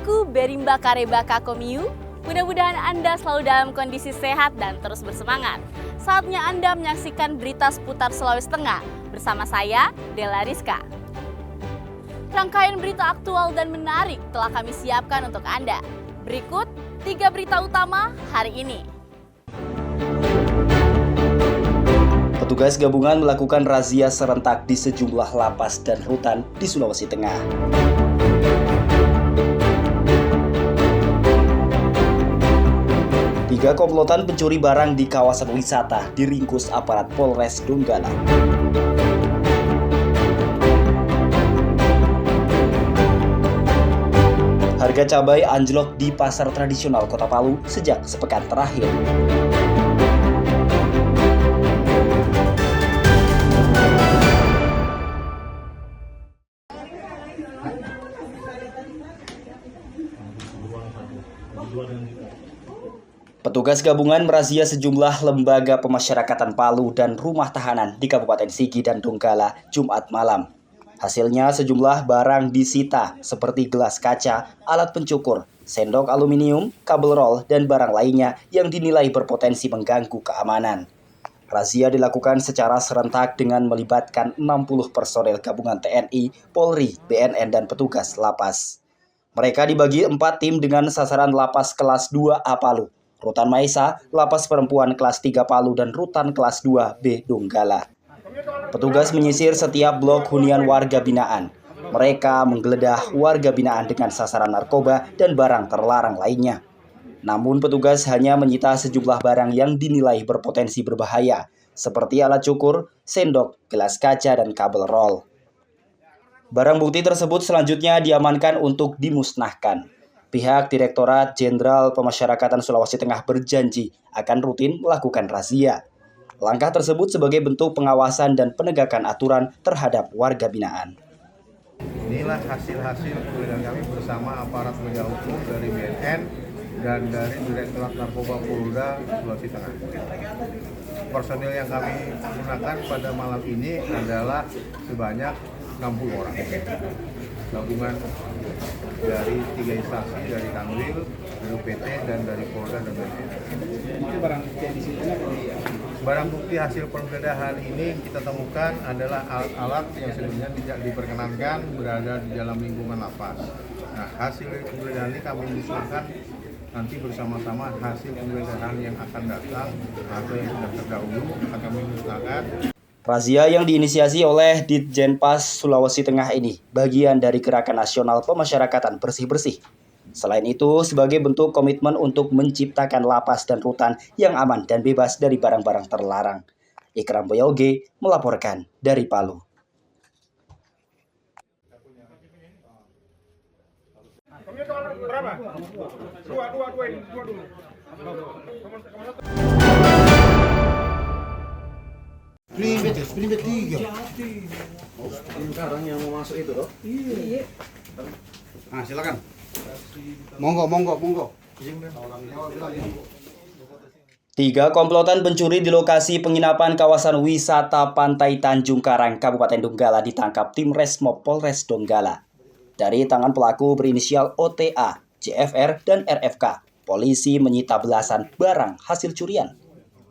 Aku Berimba Karebaka Komiu. Mudah-mudahan Anda selalu dalam kondisi sehat dan terus bersemangat. Saatnya Anda menyaksikan berita seputar Sulawesi Tengah bersama saya, Della Rizka. Rangkaian berita aktual dan menarik telah kami siapkan untuk Anda. Berikut 3 berita utama hari ini. Petugas gabungan melakukan razia serentak di sejumlah lapas dan rutan di Sulawesi Tengah. Tiga komplotan pencuri barang di kawasan wisata diringkus aparat Polres Donggala. Harga cabai anjlok di pasar tradisional Kota Palu sejak sepekan terakhir. Petugas gabungan merazia sejumlah lembaga pemasyarakatan Palu dan rumah tahanan di Kabupaten Sigi dan Donggala Jumat malam. Hasilnya sejumlah barang disita seperti gelas kaca, alat pencukur, sendok aluminium, kabel roll, dan barang lainnya yang dinilai berpotensi mengganggu keamanan. Razia dilakukan secara serentak dengan melibatkan 60 personel gabungan TNI, Polri, BNN, dan petugas lapas. Mereka dibagi 4 tim dengan sasaran lapas kelas 2A Palu, Rutan Maesa, lapas perempuan kelas 3 Palu, dan rutan kelas 2B Donggala. Petugas menyisir setiap blok hunian warga binaan. Mereka menggeledah warga binaan dengan sasaran narkoba dan barang terlarang lainnya. Namun petugas hanya menyita sejumlah barang yang dinilai berpotensi berbahaya, seperti alat cukur, sendok, gelas kaca, dan kabel roll. Barang bukti tersebut selanjutnya diamankan untuk dimusnahkan. Pihak Direktorat Jenderal Pemasyarakatan Sulawesi Tengah berjanji akan rutin melakukan razia. Langkah tersebut sebagai bentuk pengawasan dan penegakan aturan terhadap warga binaan. Inilah hasil-hasil penggeledahan kami bersama aparat penegak hukum dari BNN dan dari Direktorat Narkoba Polda Sulawesi Tengah. Personil yang kami gunakan pada malam ini adalah sebanyak 60 orang. Gabungan dari 3 instansi, dari Kanwil, dari UPT, dan dari Polda dan BNN. Itu barang bukti di sini Barang bukti hasil penggeledahan ini kita temukan adalah alat-alat yang sebenarnya tidak diperkenankan berada di dalam lingkungan lapas. Nah, hasil penggeledahan ini kami musnahkan nanti bersama-sama hasil penggeledahan yang akan datang atau yang sudah terdahulu akan kami musnahkan. Razia yang diinisiasi oleh Ditjenpas Sulawesi Tengah ini bagian dari Gerakan Nasional Pemasyarakatan Bersih-Bersih. Selain itu, sebagai bentuk komitmen untuk menciptakan lapas dan rutan yang aman dan bebas dari barang-barang terlarang. Ikram Boyoge melaporkan dari Palu. berapa? Dua dulu. Primbet 3. Sekarang yang mau masuk itu toh? Iya. Nah, silakan. Monggo. 3 komplotan pencuri di lokasi penginapan kawasan wisata Pantai Tanjung Karang, Kabupaten Donggala ditangkap tim Resmob Polres Donggala. Dari tangan pelaku berinisial OTA, JFR, dan RFK, polisi menyita belasan barang hasil curian.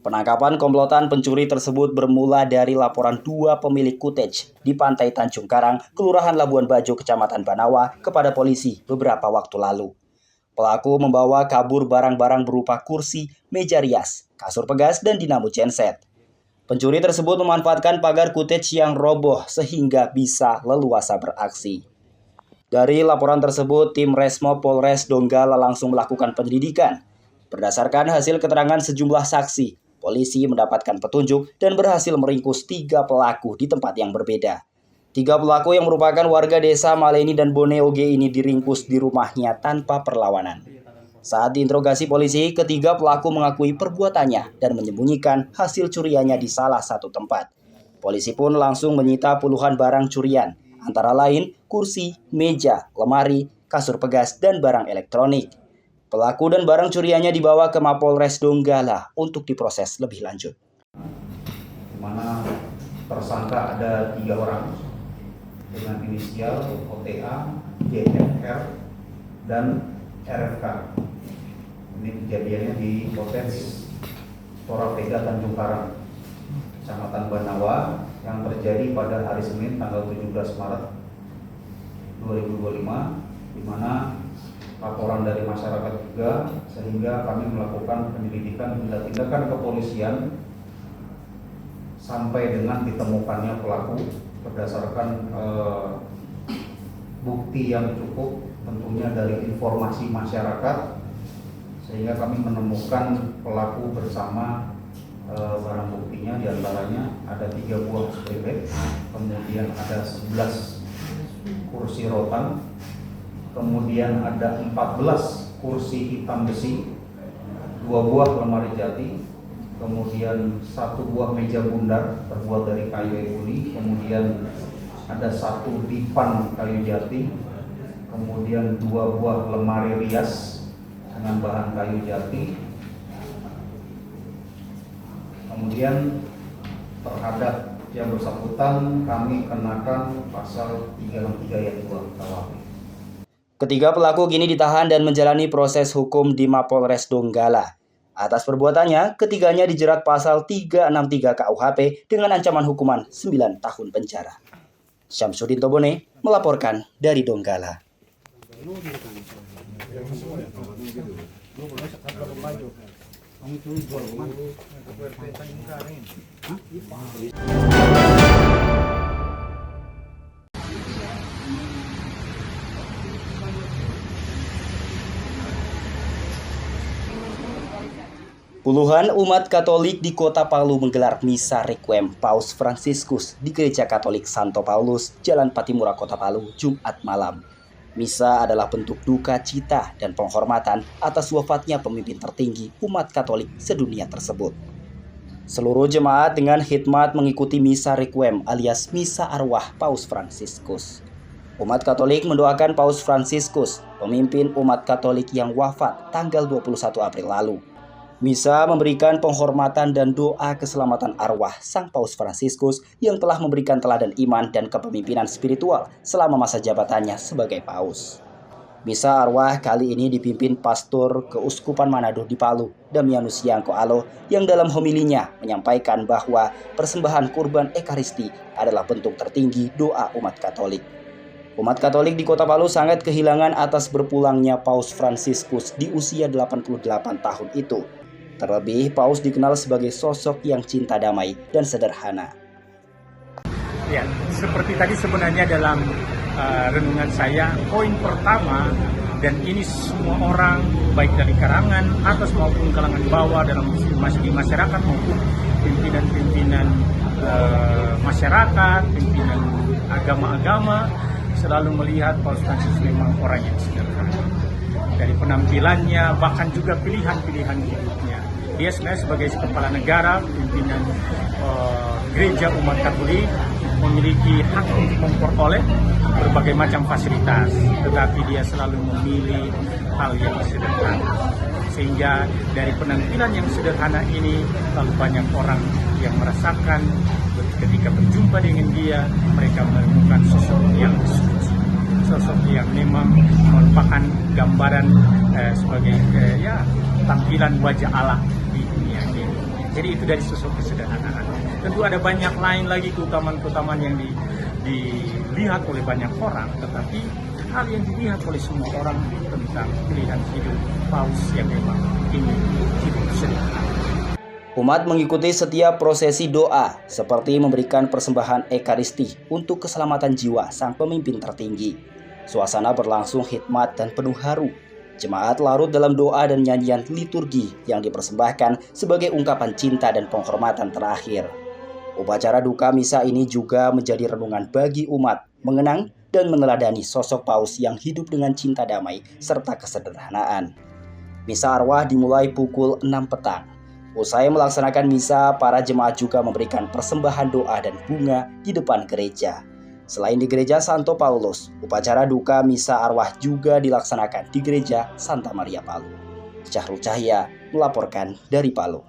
Penangkapan komplotan pencuri tersebut bermula dari laporan 2 pemilik cottage di Pantai Tanjung Karang, Kelurahan Labuan Bajo, Kecamatan Banawa, kepada polisi beberapa waktu lalu. Pelaku membawa kabur barang-barang berupa kursi, meja rias, kasur pegas, dan dinamo genset. Pencuri tersebut memanfaatkan pagar cottage yang roboh sehingga bisa leluasa beraksi. Dari laporan tersebut, tim Resmob Polres Donggala langsung melakukan penyelidikan. Berdasarkan hasil keterangan sejumlah saksi, polisi mendapatkan petunjuk dan berhasil meringkus 3 pelaku di tempat yang berbeda. 3 pelaku yang merupakan warga desa Maleni dan Boneoge ini diringkus di rumahnya tanpa perlawanan. Saat diinterogasi polisi, ketiga pelaku mengakui perbuatannya dan menyembunyikan hasil curiannya di salah satu tempat. Polisi pun langsung menyita puluhan barang curian, antara lain kursi, meja, lemari, kasur pegas, dan barang elektronik. Pelaku dan barang curiannya dibawa ke Mapolres Donggala untuk diproses lebih lanjut. Di mana tersangka ada 3 orang dengan inisial OTA, JFR, dan RFK. Ini kejadiannya di Hotel Tora Vega Tanjung Karang, Kecamatan Banawa, yang terjadi pada hari Senin tanggal 17 Maret 2025, di mana laporan dari masyarakat juga, sehingga kami melakukan penyelidikan hingga tindakan kepolisian sampai dengan ditemukannya pelaku berdasarkan bukti yang cukup, tentunya dari informasi masyarakat, sehingga kami menemukan pelaku bersama barang buktinya, diantaranya ada 3 buah spray bag, kemudian ada 11 kursi rotan, kemudian ada 14 kursi hitam besi, 2 buah lemari jati, kemudian 1 buah meja bundar terbuat dari kayu eboni, kemudian ada 1 dipan kayu jati, kemudian 2 buah lemari rias dengan bahan kayu jati. Kemudian terhadap yang bersangkutan kami kenakan pasal 363 ayat 2 KUHP. Ketiga pelaku kini ditahan dan menjalani proses hukum di Mapolres Donggala. Atas perbuatannya, ketiganya dijerat pasal 363 KUHP dengan ancaman hukuman 9 tahun penjara. Syamsuddin Tobone melaporkan dari Donggala. Puluhan umat Katolik di Kota Palu menggelar misa requiem Paus Fransiskus di Gereja Katolik Santo Paulus, Jalan Patimura, Kota Palu, Jumat malam. Misa adalah bentuk duka cita dan penghormatan atas wafatnya pemimpin tertinggi umat Katolik sedunia tersebut. Seluruh jemaat dengan khidmat mengikuti misa requiem alias misa arwah Paus Fransiskus. Umat Katolik mendoakan Paus Fransiskus, pemimpin umat Katolik yang wafat tanggal 21 April lalu. Misa memberikan penghormatan dan doa keselamatan arwah Sang Paus Fransiskus yang telah memberikan teladan iman dan kepemimpinan spiritual selama masa jabatannya sebagai Paus. Misa arwah kali ini dipimpin Pastor Keuskupan Manado di Palu, Damianus Yangko Alo, yang dalam homilinya menyampaikan bahwa persembahan kurban Ekaristi adalah bentuk tertinggi doa umat Katolik. Umat Katolik di Kota Palu sangat kehilangan atas berpulangnya Paus Fransiskus di usia 88 tahun itu. Terlebih, Paus dikenal sebagai sosok yang cinta damai dan sederhana. Ya, seperti tadi sebenarnya dalam renungan saya, poin pertama, dan ini semua orang, baik dari karangan atas maupun kalangan bawah dalam di masyarakat maupun pimpinan-pimpinan masyarakat, pimpinan agama-agama, selalu melihat Paus Fransiskus memang orang yang sederhana. Dari penampilannya, bahkan juga pilihan-pilihan hidupnya. Dia sebenarnya sebagai kepala negara, pimpinan gereja umat Katolik, memiliki hak untuk memperoleh berbagai macam fasilitas. Tetapi dia selalu memilih hal yang sederhana. Sehingga dari penampilan yang sederhana ini, lalu banyak orang yang merasakan ketika berjumpa dengan dia, mereka menemukan sosok yang suci. Sosok yang memang merupakan gambaran sebagai tampilan wajah Allah di dunia ini. Jadi itu dari sosok kesederhanaan. Tentu ada banyak lain lagi keutamaan-keutamaan yang dilihat oleh banyak orang, tetapi hal yang dilihat oleh semua orang tentang pilihan hidup Paus yang memang ingin hidup sederhana. Umat mengikuti setiap prosesi doa, seperti memberikan persembahan Ekaristi untuk keselamatan jiwa sang pemimpin tertinggi. Suasana berlangsung hikmat dan penuh haru. Jemaat larut dalam doa dan nyanyian liturgi yang dipersembahkan sebagai ungkapan cinta dan penghormatan terakhir. Upacara duka misa ini juga menjadi renungan bagi umat, mengenang dan meneladani sosok Paus yang hidup dengan cinta damai serta kesederhanaan. Misa arwah dimulai pukul 6 petang. Usai melaksanakan misa, para jemaat juga memberikan persembahan doa dan bunga di depan gereja. Selain di gereja Santo Paulus, upacara duka misa arwah juga dilaksanakan di gereja Santa Maria Palu. Syahrul Cahya melaporkan dari Palu.